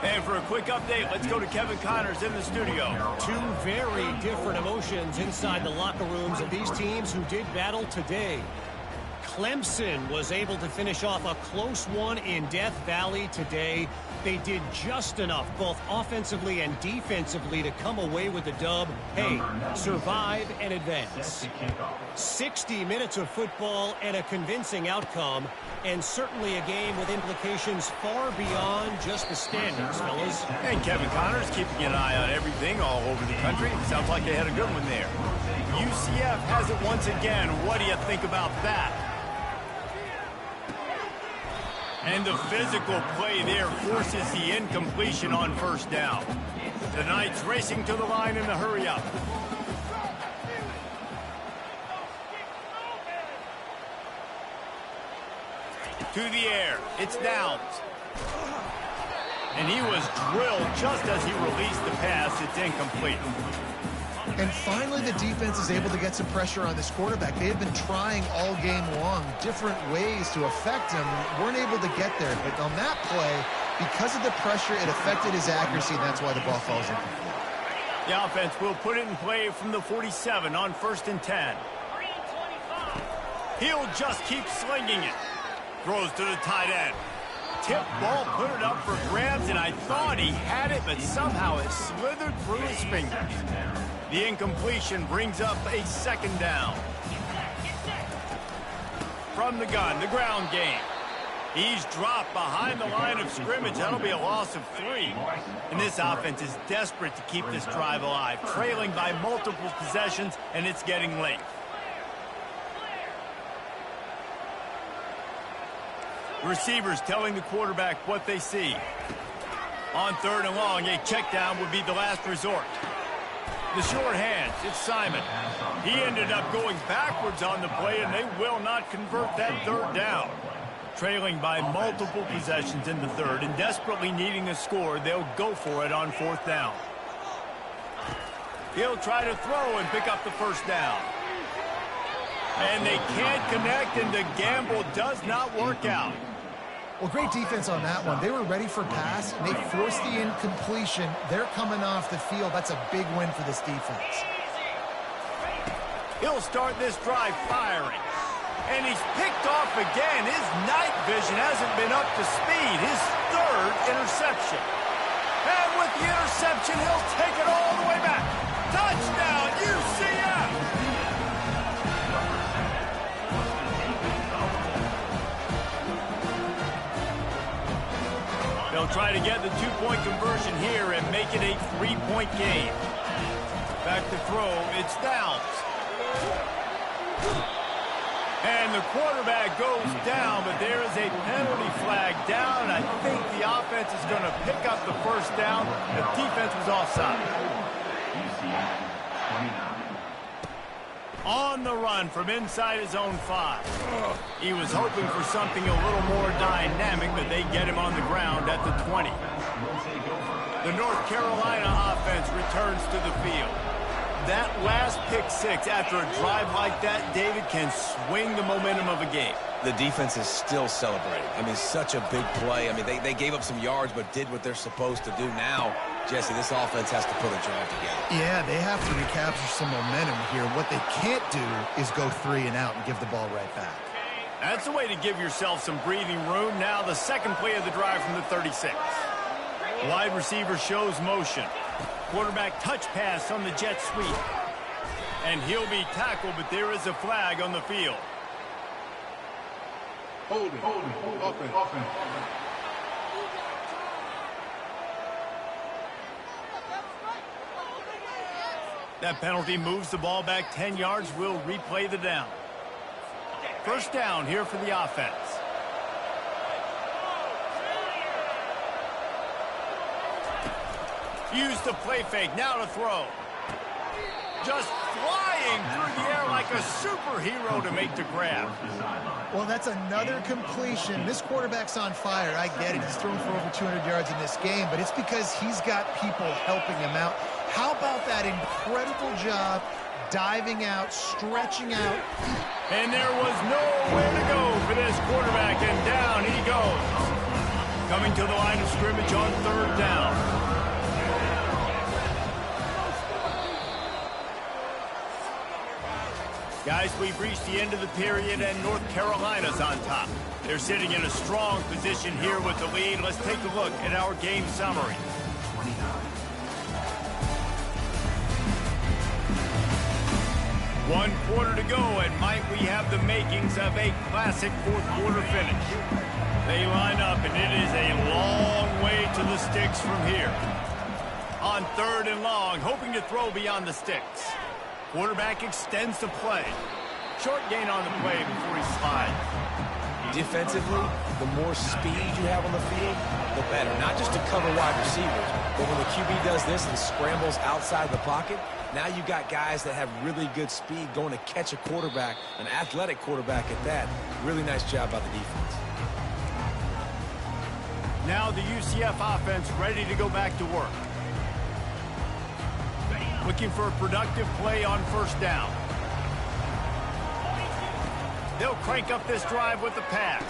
A: And for a quick update, let's go to Kevin Connors in the studio.
E: Two very different emotions inside the locker rooms of these teams who did battle today. Clemson was able to finish off a close one in Death Valley today. They did just enough, both offensively and defensively, to come away with the dub. Hey, survive and advance. 60 minutes of football and a convincing outcome, and certainly a game with implications far beyond just the standings, fellas.
A: And Kevin Connors keeping an eye on everything all over the country. Sounds like they had a good one there. UCF has it once again. What do you think about that? And the physical play there forces the incompletion on 1st down. The Knights racing to the line in the hurry-up. To the air. It's Downs. And he was drilled just as he released the pass. It's incomplete.
C: And finally, the defense is able to get some pressure on this quarterback. They have been trying all game long different ways to affect him. Weren't able to get there. But on that play, because of the pressure, it affected his accuracy, and that's why the ball falls incomplete.
A: The offense will put it in play from the 47 on 1st and 10. He'll just keep slinging it. Throws to the tight end. Tip ball, put it up for grabs, and I thought he had it, but somehow it slithered through his fingers. The incompletion brings up a 2nd down. From the gun, the ground game. He's dropped behind the line of scrimmage. That'll be a loss of 3. And this offense is desperate to keep this drive alive, trailing by multiple possessions, and it's getting late. Receivers telling the quarterback what they see. On 3rd and long, a check down would be the last resort. The short hands, it's Simon. He ended up going backwards on the play, and they will not convert that 3rd down. Trailing by multiple possessions in the 3rd and desperately needing a score, they'll go for it on 4th down. He'll try to throw and pick up the 1st down. And they can't connect, and the gamble does not work out.
C: Well, great defense on that one. They were ready for pass, and they forced the incompletion. They're coming off the field. That's a big win for this defense.
A: He'll start this drive firing. And he's picked off again. His night vision hasn't been up to speed. His 3rd interception. And with the interception, he'll take it all the way back. Touchdown, UCF! They'll try to get the 2-point conversion here and make it a 3-point game. Back to throw, it's Downs. And the quarterback goes down, but there is a penalty flag down, and I think the offense is going to pick up the 1st down. The defense was offside. On the run from inside his own 5. He was hoping for something a little more dynamic, but they get him on the ground at the 20. The North Carolina offense returns to the field. That last pick 6 after a drive like that, David, can swing the momentum of a game.
B: The defense is still celebrating. I mean, such a big play. I mean, they gave up some yards but did what they're supposed to do. Now, Jesse, this offense has to put a drive together.
C: Yeah, they have to recapture some momentum here. What they can't do is go 3 and out and give the ball right back.
A: That's a way to give yourself some breathing room. Now the 2nd play of the drive from the 36. Wide receiver shows motion. Quarterback touch pass on the jet sweep. And he'll be tackled, but there is a flag on the field.
F: Holding. Offense.
A: That penalty moves the ball back 10 yards. We'll replay the down. 1st down here for the offense. Use the play fake. Now to throw. Just flying through the air like a superhero to make the grab.
C: Well, that's another completion. This quarterback's on fire. I get it. He's thrown for over 200 yards in this game, but it's because he's got people helping him out. How about that incredible job diving out, stretching out?
A: And there was nowhere to go for this quarterback, and down he goes. Coming to the line of scrimmage on 3rd down. Guys, we've reached the end of the period, and North Carolina's on top. They're sitting in a strong position here with the lead. Let's take a look at our game summary. One quarter to go, and might we have the makings of a classic fourth quarter finish. They line up, and it is a long way to the sticks from here. On 3rd and long, hoping to throw beyond the sticks. Quarterback extends the play. Short gain on the play before he slides.
B: Defensively, the more speed you have on the field, the better. Not just to cover wide receivers, but when the QB does this and scrambles outside the pocket, now you got guys that have really good speed going to catch a quarterback, an athletic quarterback at that. Really nice job by the defense.
A: Now the UCF offense ready to go back to work. Looking for a productive play on 1st down. They'll crank up this drive with the pass.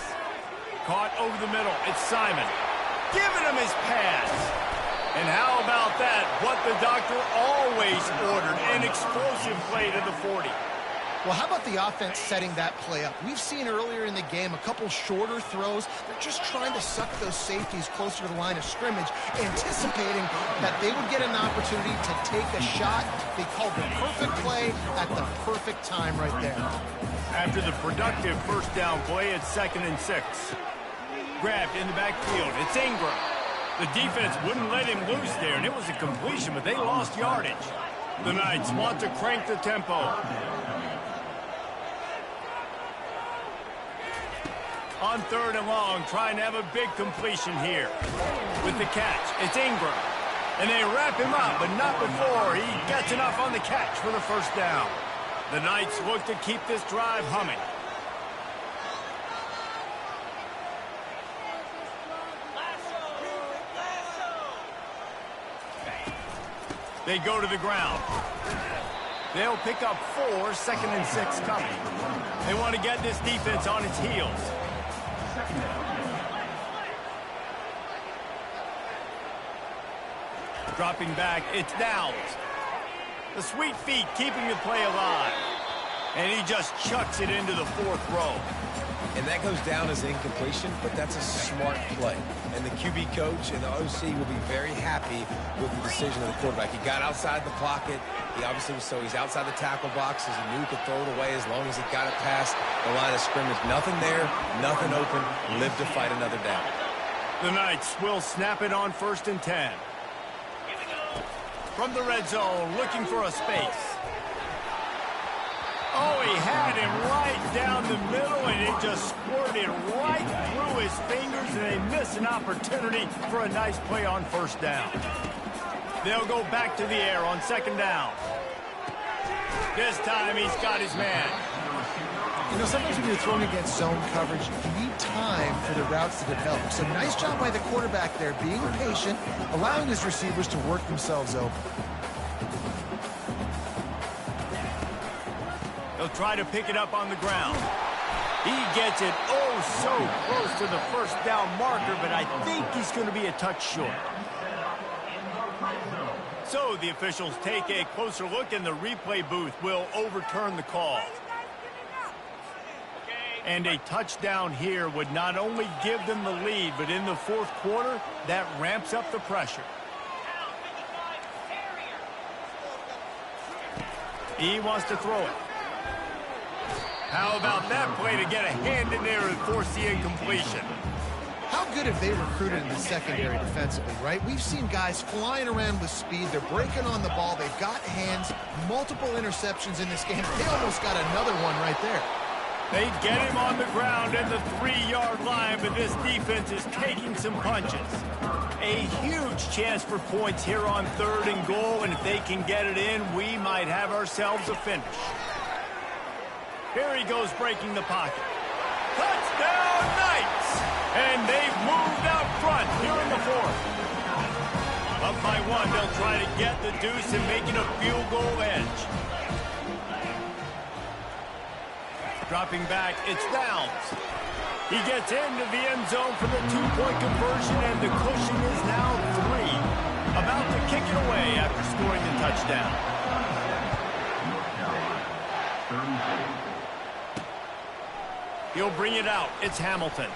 A: Caught over the middle. It's Simon. Giving him his pass. And how about that? What the doctor always ordered. An explosive play to the 40.
C: Well, how about the offense setting that play up? We've seen earlier in the game a couple shorter throws. They're just trying to suck those safeties closer to the line of scrimmage, anticipating that they would get an opportunity to take a shot. They called the perfect play at the perfect time right there.
A: After the productive 1st down play, it's 2nd and 6. Grabbed in the backfield. It's Ingram. The defense wouldn't let him loose there, and it was a completion, but they lost yardage. The Knights want to crank the tempo. On 3rd and long, trying to have a big completion here. With the catch, it's Ingram. And they wrap him up, but not before he gets enough on the catch for the 1st down. The Knights look to keep this drive humming. They go to the ground. They'll pick up 4, 2nd and 6 coming. They want to get this defense on its heels. Dropping back, it's Downs. The sweet feet keeping the play alive. And he just chucks it into the 4th row.
B: And that goes down as incompletion, but that's a smart play. And the QB coach and the OC will be very happy with the decision of the quarterback. He got outside the pocket. He obviously was, so he's outside the tackle boxes. He knew he could throw it away as long as he got it past the line of scrimmage. Nothing there, nothing open. Live to fight another down.
A: The Knights will snap it on 1st and 10. From the red zone, looking for a space. Oh, he had him right down the middle, and it just squirted right through his fingers, and they miss an opportunity for a nice play on 1st down. They'll go back to the air on 2nd down. This time he's got his man.
C: You know, sometimes when you're throwing against zone coverage, you need time for the routes to develop. So nice job by the quarterback there, being patient, allowing his receivers to work themselves open.
A: They'll try to pick it up on the ground. He gets it so close to the 1st down marker, but I think he's going to be a touch short. So the officials take a closer look, and the replay booth will overturn the call. And a touchdown here would not only give them the lead, but in the 4th quarter, that ramps up the pressure. He wants to throw it. How about that play to get a hand in there and force the incompletion?
C: How good have they recruited in the secondary defensively, right? We've seen guys flying around with speed. They're breaking on the ball. They've got hands. Multiple interceptions in this game. They almost got another one right there.
A: They get him on the ground at the 3-yard line, but this defense is taking some punches. A huge chance for points here on 3rd and goal, and if they can get it in, we might have ourselves a finish. Here he goes breaking the pocket. Touchdown, Knights! And they've moved out front here in the 4th. Up by 1, they'll try to get the deuce and make it a field goal edge. Dropping back, it's Downs. He gets into the end zone for the 2-point conversion, and the cushion is now 3. About to kick it away after scoring the touchdown. He'll bring it out. It's Hamilton.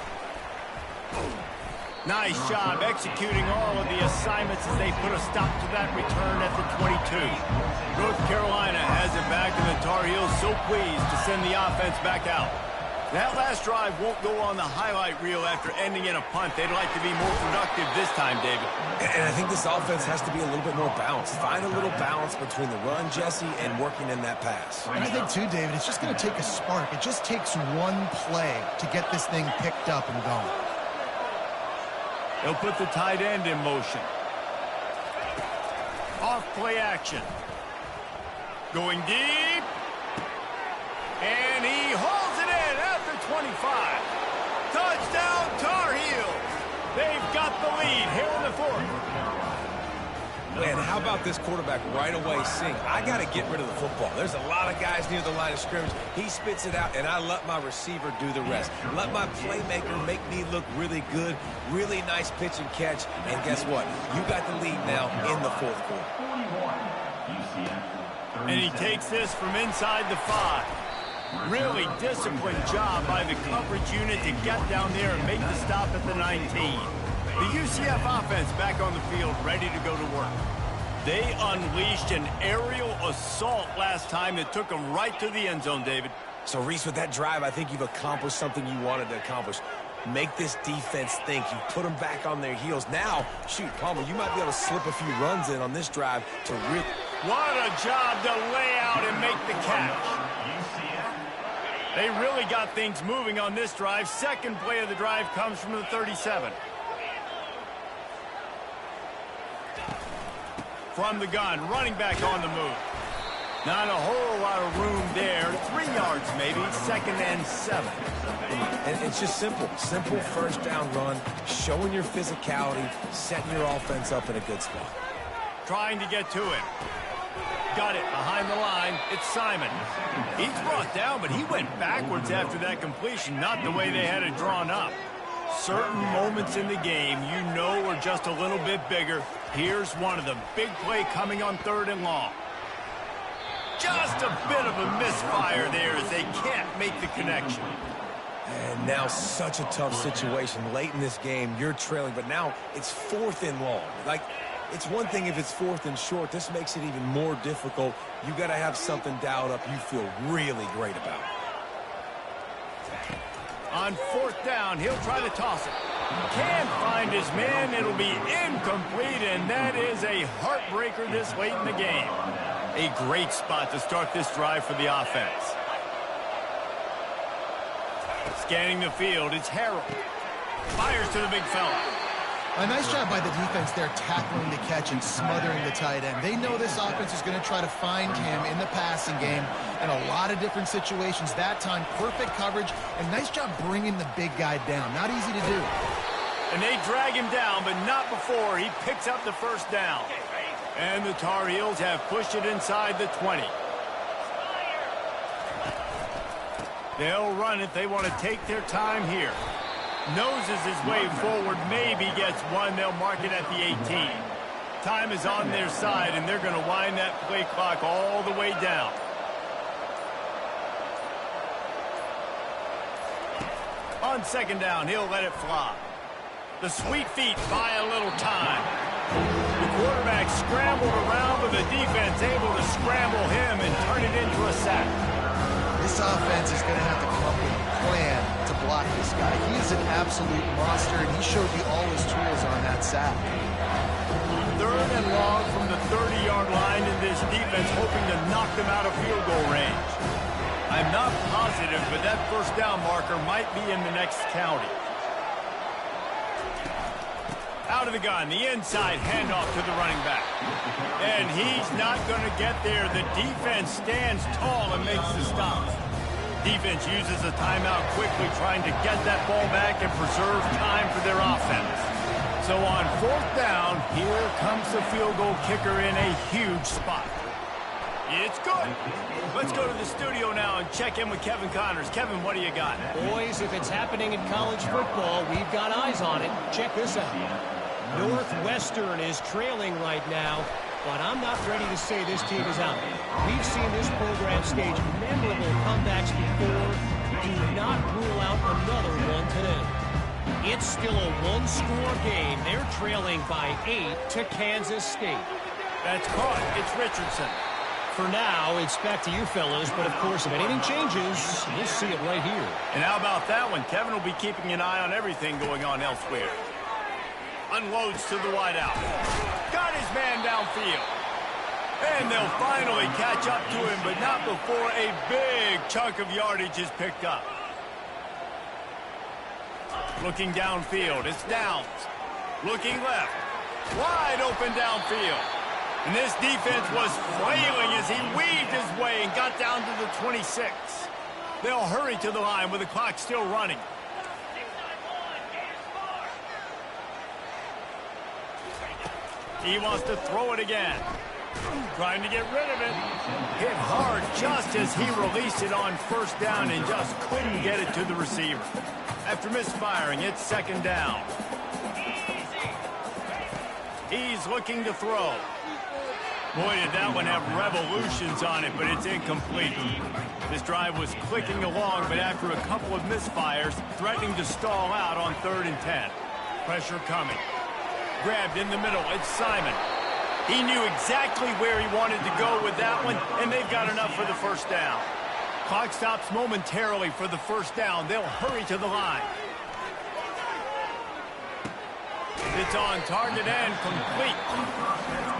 A: Nice job executing all of the assignments as they put a stop to that return at the 22. North Carolina has it back, and the Tar Heels so pleased to send the offense back out. That last drive won't go on the highlight reel after ending in a punt. They'd like to be more productive this time, David.
B: And I think this offense has to be a little bit more balanced. Find a little balance between the run, Jesse, and working in that pass.
C: And I think, too, David, it's just going to take a spark. It just takes one play to get this thing picked up and going.
A: They'll put the tight end in motion. Off play action. Going deep. And he hauls it in at the 25. Touchdown, Tar Heels. They've got the lead here in the 4th.
B: Man, how about this quarterback right away saying, I got to get rid of the football. There's a lot of guys near the line of scrimmage. He spits it out, and I let my receiver do the rest. Let my playmaker make me look really good. Really nice pitch and catch. And guess what? You got the lead now in the 4th quarter.
A: And he takes this from inside the 5. Really disciplined job by the coverage unit to get down there and make the stop at the 19. The UCF offense back on the field, ready to go to work. They unleashed an aerial assault last time that took them right to the end zone, David.
B: So, Reese, with that drive, I think you've accomplished something you wanted to accomplish. Make this defense think. You put them back on their heels. Now, shoot, Palmer, you might be able to slip a few runs in on this drive to really...
A: What a job to lay out and make the catch. They really got things moving on this drive. Second play of the drive comes from the 37. From the gun, running back on the move. Not a whole lot of room there. 3 yards maybe, 2nd and 7.
B: And it's just simple. Simple first down run, showing your physicality, setting your offense up in a good spot.
A: Trying to get to it. Got it behind the line. It's Simon. He's brought down, but he went backwards after that completion, not the way they had it drawn up. Certain moments in the game you know are just a little bit bigger. Here's one of them. Big play coming on 3rd and long. Just a bit of a misfire there as they can't make the connection.
B: And now such a tough situation. Late in this game, you're trailing, but now it's 4th and long. Like, it's one thing if it's 4th and short. This makes it even more difficult. You got to have something dialed up you feel really great about.
A: On 4th down, he'll try to toss it. Can't find his man. It'll be incomplete, and that is a heartbreaker this late in the game. A great spot to start this drive for the offense. Scanning the field, it's Harrell. Fires to the big fella.
C: A nice job by the defense there, tackling the catch and smothering the tight end. They know this offense is going to try to find him in the passing game in a lot of different situations. That time, perfect coverage, and nice job bringing the big guy down. Not easy to do.
A: And they drag him down, but not before he picks up the first down. And the Tar Heels have pushed it inside the 20. They'll run it. They want to take their time here. Noses his way forward, maybe gets one. They'll mark it at the 18. Time is on their side, and they're going to wind that play clock all the way down. On 2nd down, he'll let it fly. The sweet feet buy a little time. The quarterback scrambled around, but the defense able to scramble him and turn it into a sack.
C: This offense is going to have to come up with a plan to block this guy. He is an absolute monster, and he showed you all his tools on that sack.
A: 3rd and long from the 30-yard line, and this defense hoping to knock them out of field goal range. I I'm not positive, but that first down marker might be in the next county. Out of the gun, the inside handoff to the running back. And he's not going to get there. The defense stands tall and makes the stop. Defense uses a timeout quickly, trying to get that ball back and preserve time for their offense. So on fourth down, here comes the field goal kicker in a huge spot. It's good. Let's go to the studio now and check in with Kevin Connors. Kevin, what do you got?
E: Boys, if it's happening in college football, we've got eyes on it. Check this out. Northwestern is trailing right now, but I'm not ready to say this team is out. We've seen this program stage memorable comebacks before. Do not rule out another one today. It's still a one-score game. They're trailing by 8 to Kansas State.
A: That's caught. It's Richardson.
E: For now, it's back to you fellas, but of course, if anything changes, we'll see it right here.
A: And how about that one? Kevin will be keeping an eye on everything going on elsewhere. Unloads to the wideout. Got his man downfield. And they'll finally catch up to him, but not before a big chunk of yardage is picked up. Looking downfield, it's Downs. Looking left. Wide open downfield. And this defense was flailing as he weaved his way and got down to the 26. They'll hurry to the line with the clock still running. He wants to throw it again. Trying to get rid of it. Hit hard just as he released it on first down and just couldn't get it to the receiver. After misfiring, it's second down. He's looking to throw. Boy, did that one have revolutions on it, but it's incomplete. This drive was clicking along, but after a couple of misfires, threatening to stall out on 3rd and 10. Pressure coming. Grabbed in the middle, it's Simon. He knew exactly where he wanted to go with that one, and they've got enough for the first down. Clock stops momentarily for the first down. They'll hurry to the line. It's on target and complete.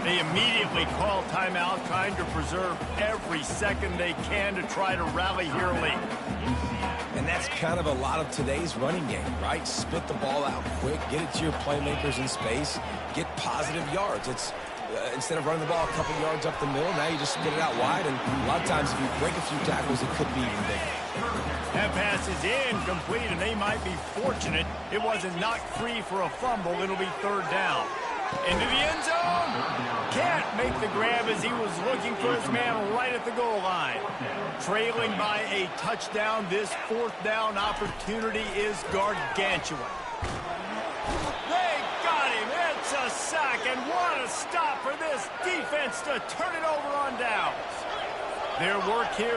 A: They immediately call timeout, trying to preserve every second they can to try to rally here late.
B: And that's kind of a lot of today's running game, right? Spit the ball out quick, get it to your playmakers in space, get positive yards. It's instead of running the ball a couple yards up the middle, now you just spit it out wide, and a lot of times if you break a few tackles, it could be even bigger.
A: That pass is incomplete, and they might be fortunate it wasn't knocked free for a fumble. It'll be 3rd down. Into the end zone. Can't make the grab as he was looking for his man right at the goal line. Trailing by a touchdown, this 4th down opportunity is gargantuan. They got him. It's a sack, and what a stop for this defense to turn it over on downs. Their work here